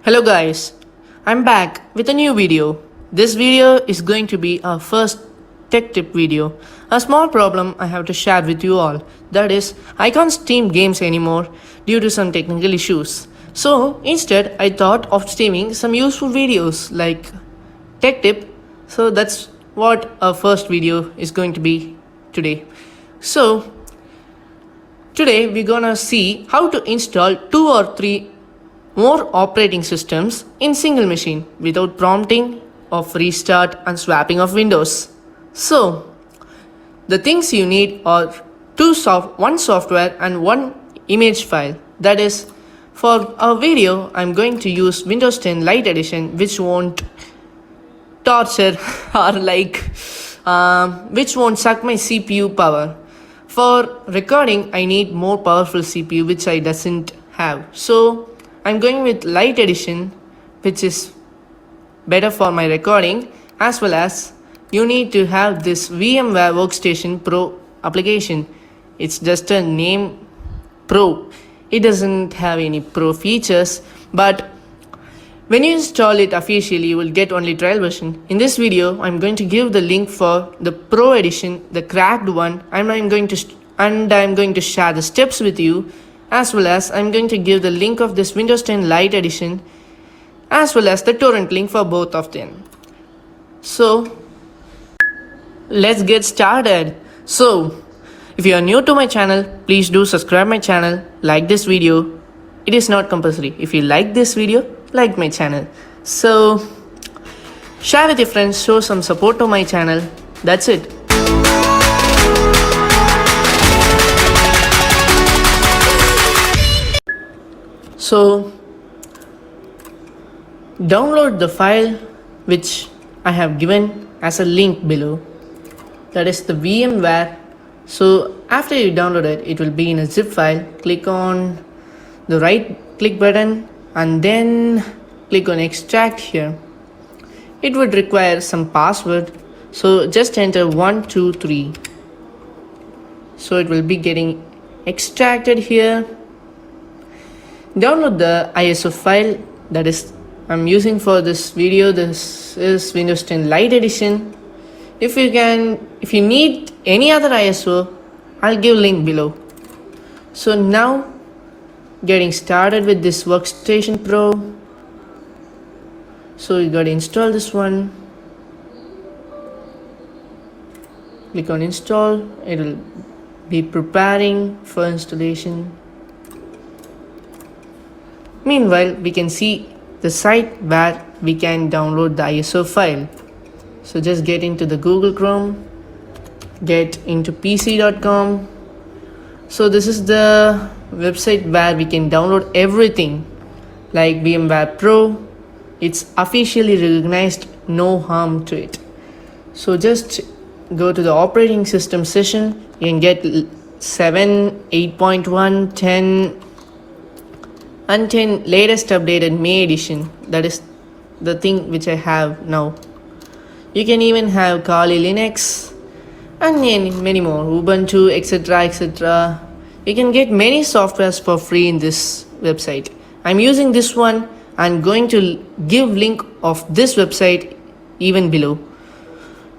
Hello guys, I'm back with a new video. This video is going to be our first tech tip video. A small problem I have to share with you all. That is, I can't stream games anymore due to some technical issues. So instead, I thought of streaming some useful videos like tech tip. So that's what our first video is going to be today. So today we're gonna see how to install 2 or 3 more operating systems in single machine without prompting of restart and swapping of windows. So the things you need are one software and one image file. That is, for our video I'm going to use Windows 10 Lite Edition, which won't torture or which won't suck my CPU power. For recording I need more powerful CPU, which I doesn't have. So I'm going with Lite Edition, which is better for my recording, as well as you need to have this VMware Workstation Pro application. It's just a name Pro. It doesn't have any Pro features, but when you install it officially, you will get only trial version. In this video, I'm going to give the link for the Pro edition, the cracked one, and I'm going to share the steps with you. As well as I'm going to give the link of this Windows 10 Lite Edition, as well as the torrent link for both of them. So let's get started. So if you are new to my channel, please do subscribe my channel, like this video. It is not compulsory. If you like this video, like my channel. So share with your friends, show some support to my channel. That's it. So download the file which I have given as a link below. That is the VMware. So after you download it, it will be in a zip file. Click on the right click button and then click on extract here. It would require some password. So just enter 123. So it will be getting extracted here. Download the ISO file that is I'm using for this video. This is Windows 10 Lite Edition. If you need any other ISO, I'll give link below. So now getting started with this Workstation Pro. So you gotta install this one. Click on install. It will be preparing for installation. Meanwhile, we can see the site where we can download the ISO file. So just get into the Google Chrome, get into pc.com. So this is the website where we can download everything like VMware Pro. It's officially recognized, no harm to it. So just go to the operating system session. You can get 7, 8.1, 10 and 10 latest updated May edition. That is the thing which I have now. You can even have Kali Linux and many more, Ubuntu, etc. You can get many softwares for free in this website. I'm using this one. I'm going to give link of this website even below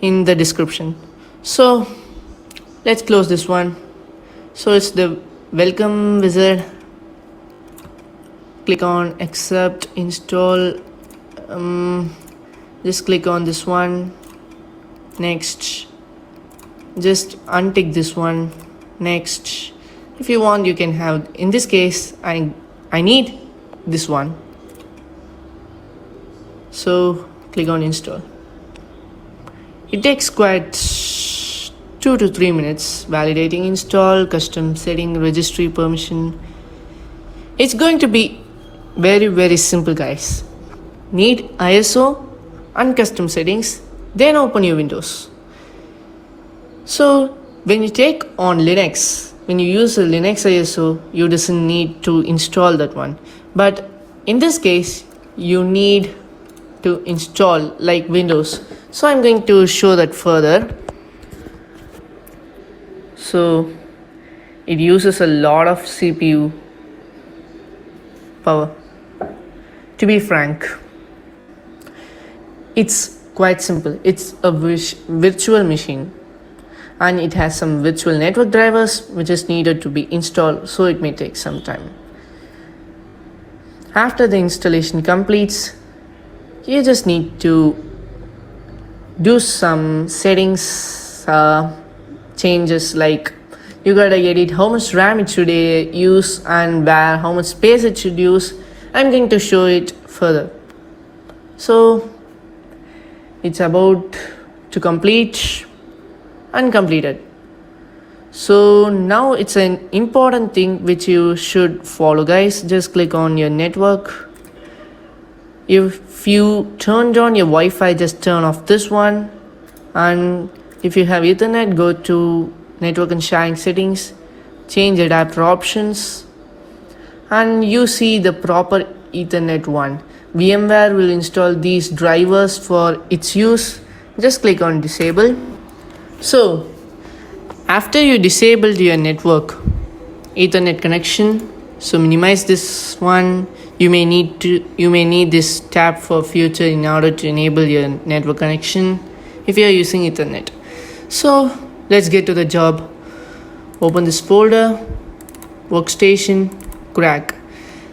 in the description. So let's close this one. So it's the welcome wizard. Click on accept, install. Just click on this one. Next. Just untick this one. Next. If you want, you can have. In this case, I need this one. So click on install. It takes quite 2 to 3 minutes. Validating install, custom setting, registry permission. It's going to be very simple, guys. Need ISO and custom settings, then open your Windows. So when you take on Linux, when you use a Linux ISO, you doesn't need to install that one. But in this case, you need to install like Windows. So I'm going to show that further. So it uses a lot of CPU power. To To be frank, it's quite simple. It's a virtual machine, and it has some virtual network drivers which is needed to be installed, so it may take some time. After the installation completes, you just need to do some settings changes, like you gotta edit how much RAM it should use and where, how much space it should use. I'm going to show it further. So it's about to complete and completed. So now it's an important thing which you should follow, guys. Just click on your network. If you turned on your Wi-Fi, just turn off this one, and if you have Ethernet, go to network and sharing settings, change adapter options, and you see the proper Ethernet one. VMware will install these drivers for its use. Just click on disable. So after you disabled your network Ethernet connection, so minimize this one. You may need this tab for future in order to enable your network connection if you are using Ethernet. So let's get to the job. Open this folder, workstation, crack.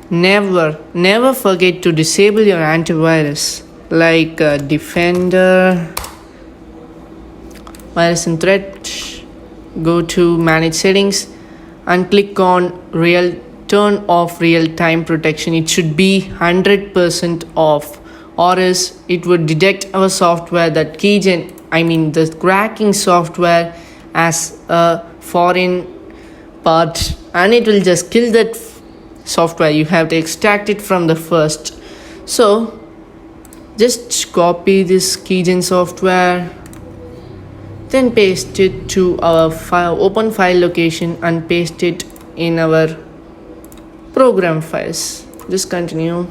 Never forget to disable your antivirus like Defender, virus and threat. Go to manage settings and click on turn off real-time protection. It should be 100% off, or else it would detect our software, that the cracking software, as a foreign part, and it will just kill that software. You have to extract it from the first. So just copy this keygen software, then paste it to our open file location and paste it in our program files. Just continue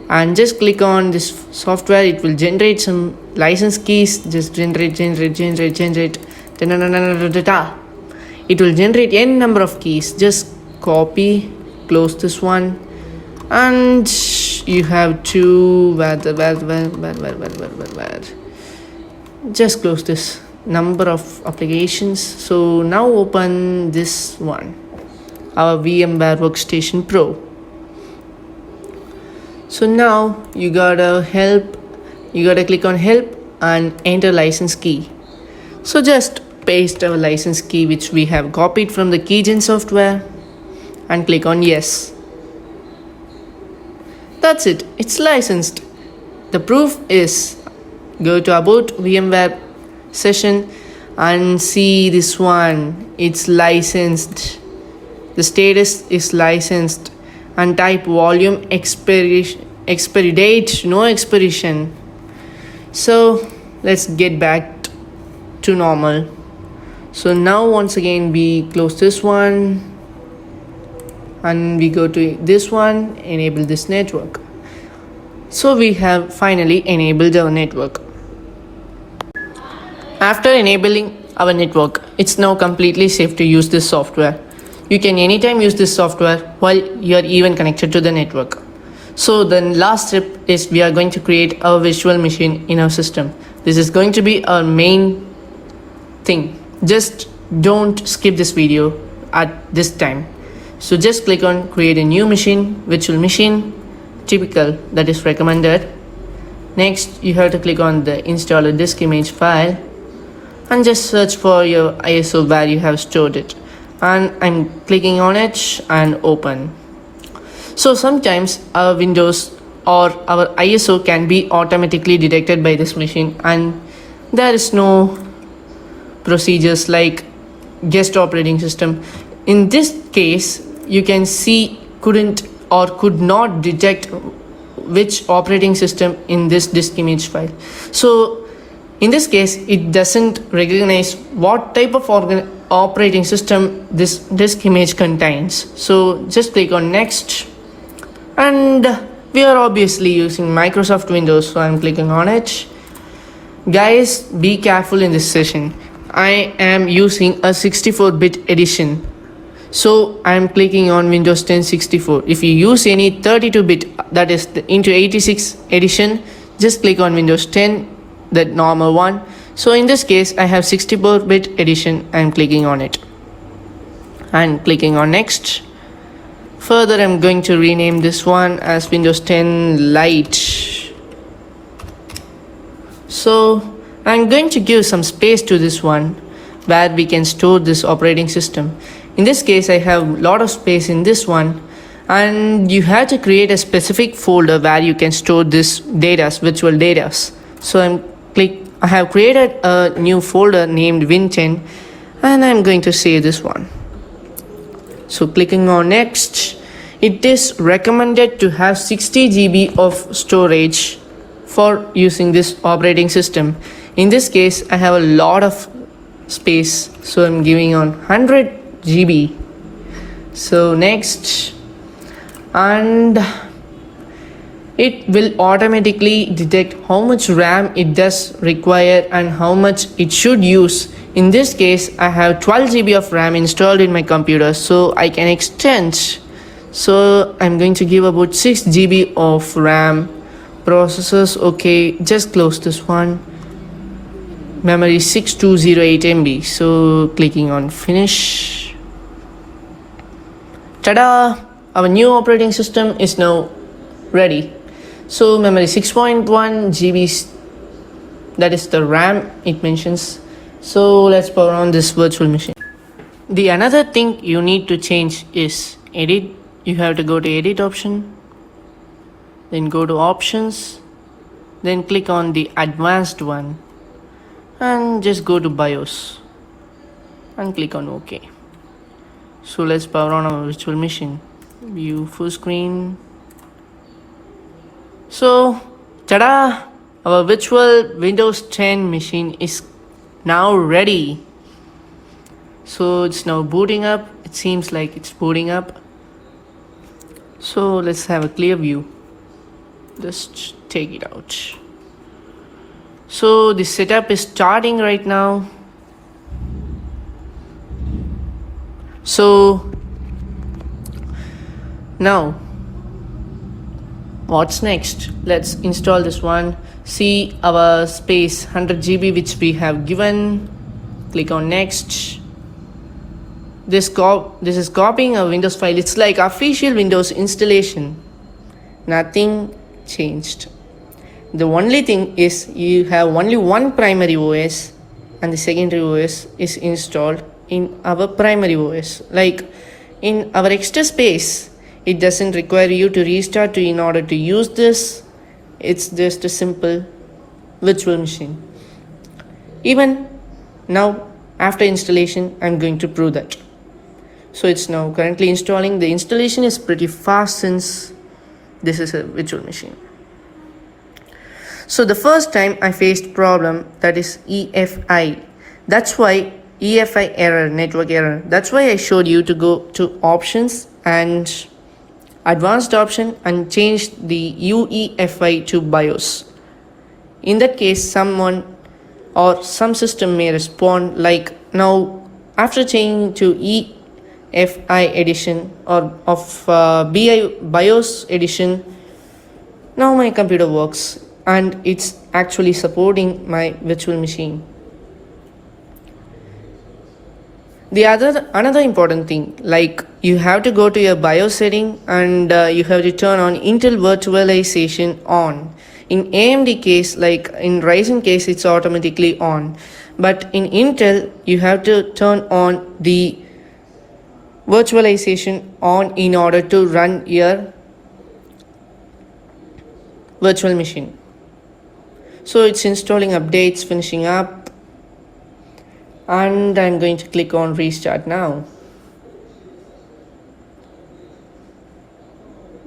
and just click on this software. It will generate some license keys. Just generate. It will generate n number of keys. Just copy, close this one, and you have to just close this number of applications. So now open this one, our VMware Workstation Pro. So now you gotta click on help and enter license key. So just paste our license key which we have copied from the keygen software and click on yes. That's it, it's licensed. The proof is, go to about VMware session and see this one, it's licensed. The status is licensed, and type volume expiry date, no expiration. So let's get back to normal. So now once again we close this one and we go to this one, enable this network. So we have finally enabled our network. After enabling our network, it's now completely safe to use this software. You can anytime use this software while you are even connected to the network. So the last step is we are going to create a virtual machine in our system. This is going to be our main thing. Just don't skip this video at this time. So just click on create a new machine, virtual machine, typical, that is recommended. Next you have to click on the installer disk image file and just search for your ISO where you have stored it, and I'm clicking on it and open. So sometimes our Windows or our ISO can be automatically detected by this machine, and there is no procedures like guest operating system. In this case you can see could not detect which operating system in this disk image file. So in this case it doesn't recognize what type of operating system this disk image contains. So just click on next, and we are obviously using Microsoft Windows, so I'm clicking on it. Guys, be careful in this session. I am using a 64-bit edition. So I'm clicking on Windows 10 64. If you use any 32-bit, that is the into 86 edition, just click on Windows 10, that normal one. So in this case, I have 64-bit edition. I'm clicking on it and clicking on next. Further, I'm going to rename this one as Windows 10 Lite. So I'm going to give some space to this one where we can store this operating system. In this case, I have a lot of space in this one, and you have to create a specific folder where you can store this data, virtual data. So I have created a new folder named Win10, and I'm going to save this one. So clicking on next, it is recommended to have 60 GB of storage for using this operating system. In this case, I have a lot of space, so I'm giving on 100 GB. So next, and it will automatically detect how much RAM it does require and how much it should use. In this case, I have 12 GB of RAM installed in my computer, so I can extend. So I'm going to give about 6 GB of RAM. Processors, okay, just close this one. Memory 6208 MB. So clicking on finish. Ta-da! Our new operating system is now ready. So memory 6.1 GB, that is the RAM it mentions. So let's power on this virtual machine. The another thing you need to change is edit. You have to go to edit option, then go to options, then click on the advanced one and just go to BIOS and click on OK. So let's power on our virtual machine. View full screen. So ta-da! Our virtual Windows 10 machine is now ready. So it's now booting up. It seems like it's booting up. So let's have a clear view. Just take it out. So the setup is starting right now. So now what's next? Let's install this one. See our space 100 GB which we have given. Click on next. This is copying a Windows file. It's like official Windows installation. Nothing changed. The only thing is you have only one primary OS and the secondary OS is installed in our primary OS. Like in our extra space, it doesn't require you to restart in order to use this. It's just a simple virtual machine. Even now, after installation, I'm going to prove that. So it's now currently installing. The installation is pretty fast since this is a virtual machine. So the first time I faced problem, that is EFI. That's why EFI error, network error. That's why I showed you to go to options and advanced option and change the UEFI to BIOS. In that case, someone or some system may respond like now after changing to EFI edition or of BIOS edition, now my computer works and it's actually supporting my virtual machine. Another important thing, like you have to go to your BIOS setting and you have to turn on Intel virtualization on. In AMD case, like in Ryzen case, it's automatically on. But in Intel, you have to turn on the virtualization on in order to run your virtual machine. So it's installing updates, finishing up, and I'm going to click on restart now.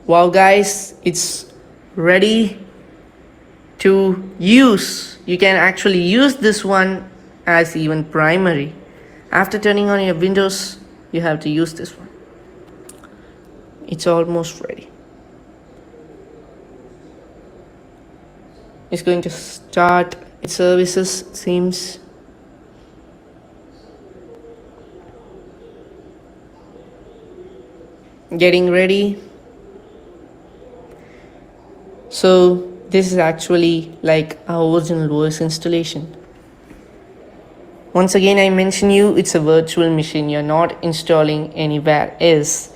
Wow guys, it's ready to use. You can actually use this one as even primary. After turning on your Windows, you have to use this one. It's almost ready. It's going to start its services, seems. getting ready. So this is actually like our original OS installation. Once again, I mention you, it's a virtual machine. You're not installing anywhere else.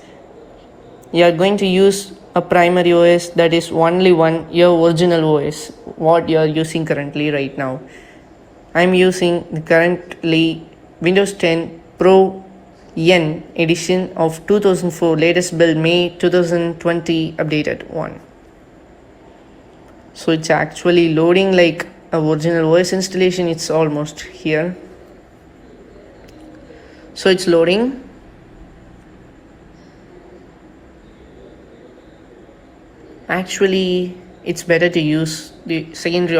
You're going to use a primary OS, that is only one, your original OS, what you're using currently right now. I'm using currently Windows 10 Pro N edition of 2004, latest build May 2020 updated one. So it's actually loading like a original OS installation. It's almost here. So it's loading. Actually, it's better to use the secondary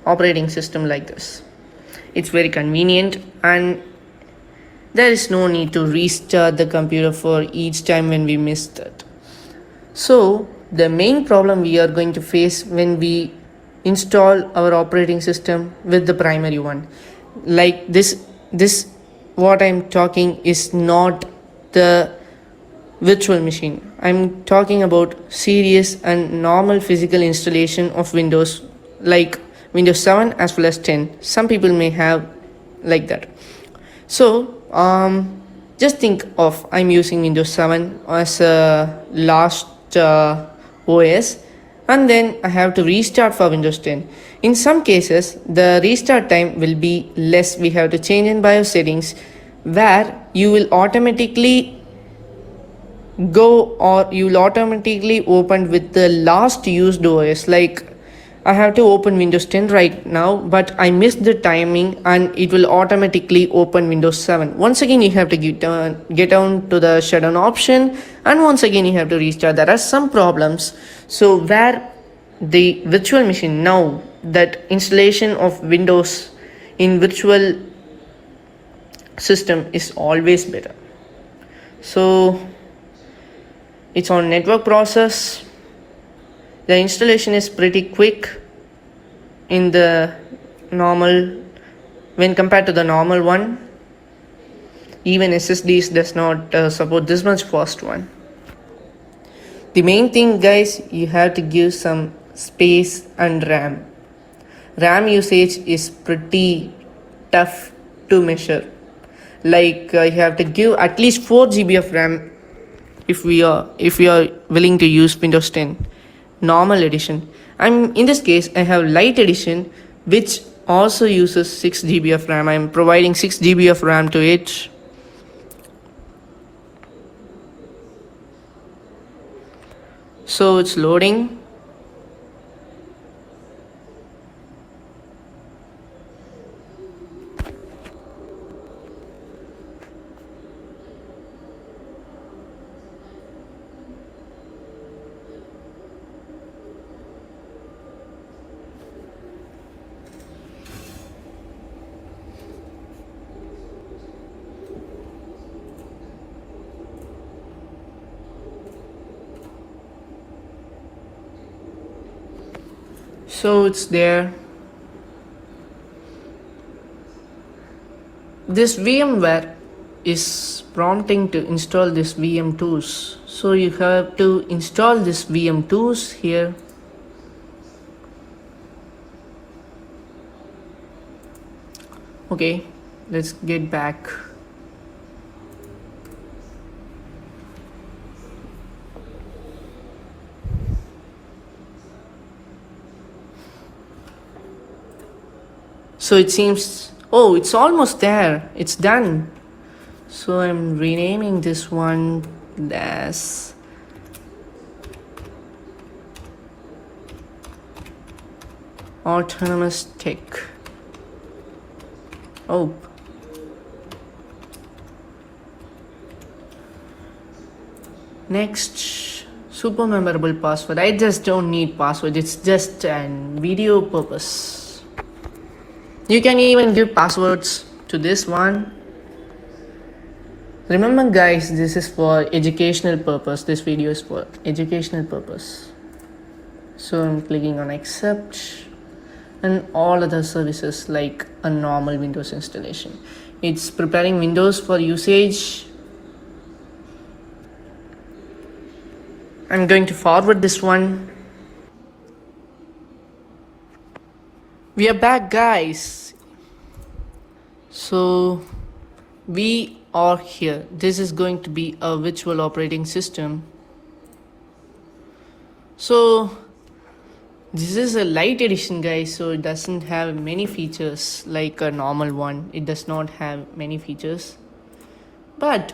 operating system like this. It's very convenient and there is no need to restart the computer for each time when we missed it. So the main problem we are going to face when we install our operating system with the primary one, like this what I'm talking is not the virtual machine. I'm talking about serious and normal physical installation of Windows, like Windows 7 as well as 10. Some people may have like that. So just think of I'm using Windows 7 as a last OS, and then I have to restart for Windows 10. In some cases, the restart time will be less. We have to change in BIOS settings where you will automatically open with the last used OS. Like I have to open Windows 10 right now, but I missed the timing and it will automatically open Windows 7. Once again, you have to get down to the shutdown option, and once again you have to restart. There are some problems. So where the virtual machine, now that installation of Windows in virtual system is always better. So it's on network process. The installation is pretty quick in the normal, when compared to the normal one. Even SSDs does not support this much fast one. The main thing, guys, you have to give some space and RAM. RAM usage is pretty tough to measure. Like you have to give at least 4 GB of RAM if we are willing to use Windows 10 normal edition. In this case I have light edition, which also uses 6 GB of RAM. I'm providing 6 GB of RAM to it. So it's loading. So it's there. This VMware is prompting to install this VM tools. So you have to install this VM tools here. Okay, let's get back. So it seems, oh, it's almost there. It's done. So I'm renaming this one as Autonomous Tech. Oh. Next, super memorable password. I just don't need password. It's just an video purpose. You can even give passwords to this one. Remember, guys, this is for educational purpose. This video is for educational purpose. So I'm clicking on accept, and all other services like a normal Windows installation. It's preparing Windows for usage. I'm going to forward this one. We are back, guys. So we are here. This is going to be a virtual operating system. So this is a light edition, guys, so it doesn't have many features like a normal one. It does not have many features, but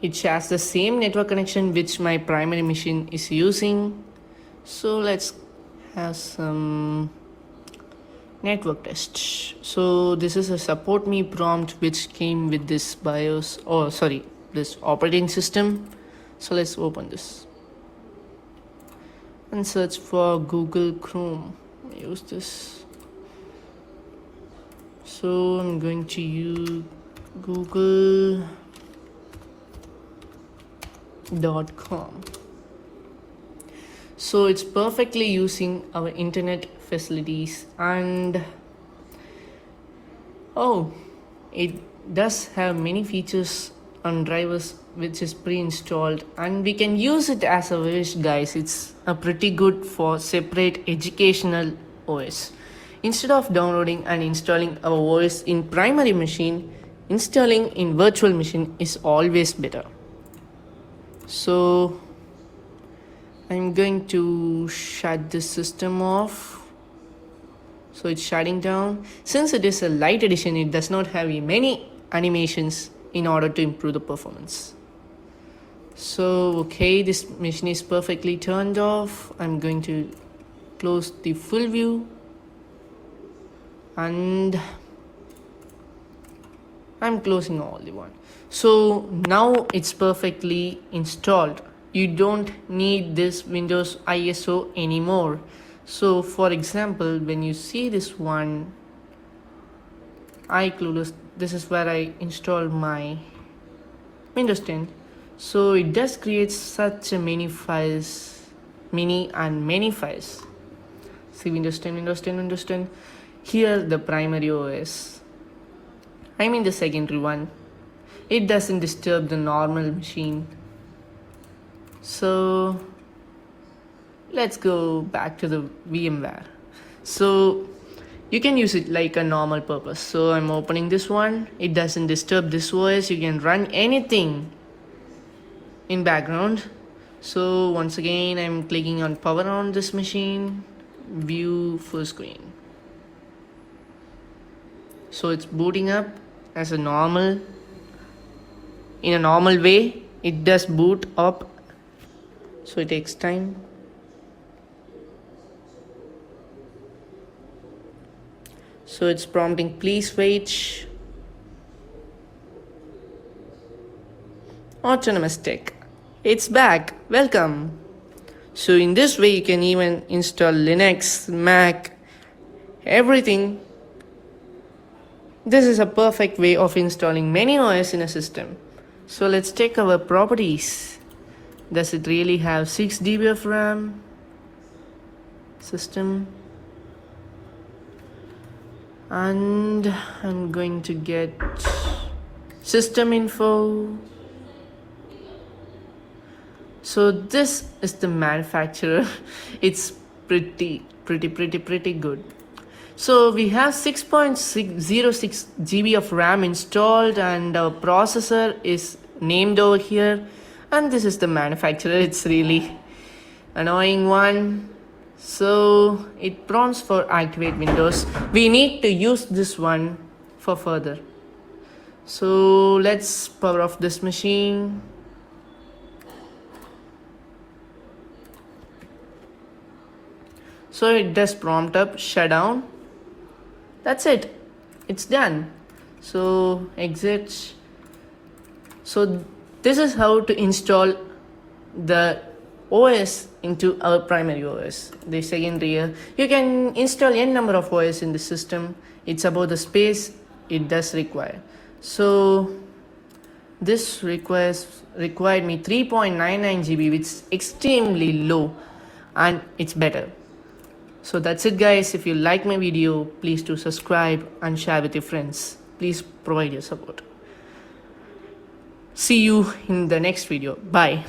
it shares the same network connection which my primary machine is using. So let's have some network test. So this is a support me prompt which came with this BIOS, or sorry, this operating system. So let's open this and search for Google Chrome. Use this. So I'm going to use google.com. So it's perfectly using our internet facilities, and it does have many features on drivers which is pre-installed, and we can use it as a wish, guys. It's a pretty good for separate educational OS. Instead of downloading and installing our OS in primary machine, installing in virtual machine is always better. So I'm going to shut this system off. So it's shutting down. Since it is a light edition, it does not have many animations in order to improve the performance. So okay, this machine is perfectly turned off. I'm going to close the full view, and I'm closing all the one. So now it's perfectly installed. You don't need this Windows ISO anymore. So for example, when you see this one, iClueless, this is where I installed my Windows 10. So it does create such a many files, many files. See, Windows 10. Here the primary OS, I mean the secondary one. It doesn't disturb the normal machine. So let's go back to the VMware. So you can use it like a normal purpose. So I'm opening this one. It doesn't disturb this OS. You can run anything in background. So once again, I'm clicking on power on this machine, view full screen. So it's booting up as a normal, in a normal way. It does boot up, so it takes time. So it's prompting please wait. Autonomous Tech, it's back, welcome. So in this way you can even install Linux, Mac, everything. This is a perfect way of installing many OS in a system. So let's check our properties. Does it really have 6 GB of RAM? System. And I'm going to get system info. So this is the manufacturer. It's pretty good. So we have 6.06 GB of RAM installed, and our processor is named over here, and this is the manufacturer. It's really annoying one. So it prompts for activate Windows. We need to use this one for further. So let's power off this machine. So it does prompt up shutdown. That's it, it's done. So exit. So this is how to install the OS into our primary OS. The secondary, you can install n number of OS in the system. It's about the space it does require. So this required me 3.99 GB, which is extremely low, and it's better. So that's it, guys. If you like my video, please do subscribe and share with your friends. Please provide your support. See you in the next video. Bye.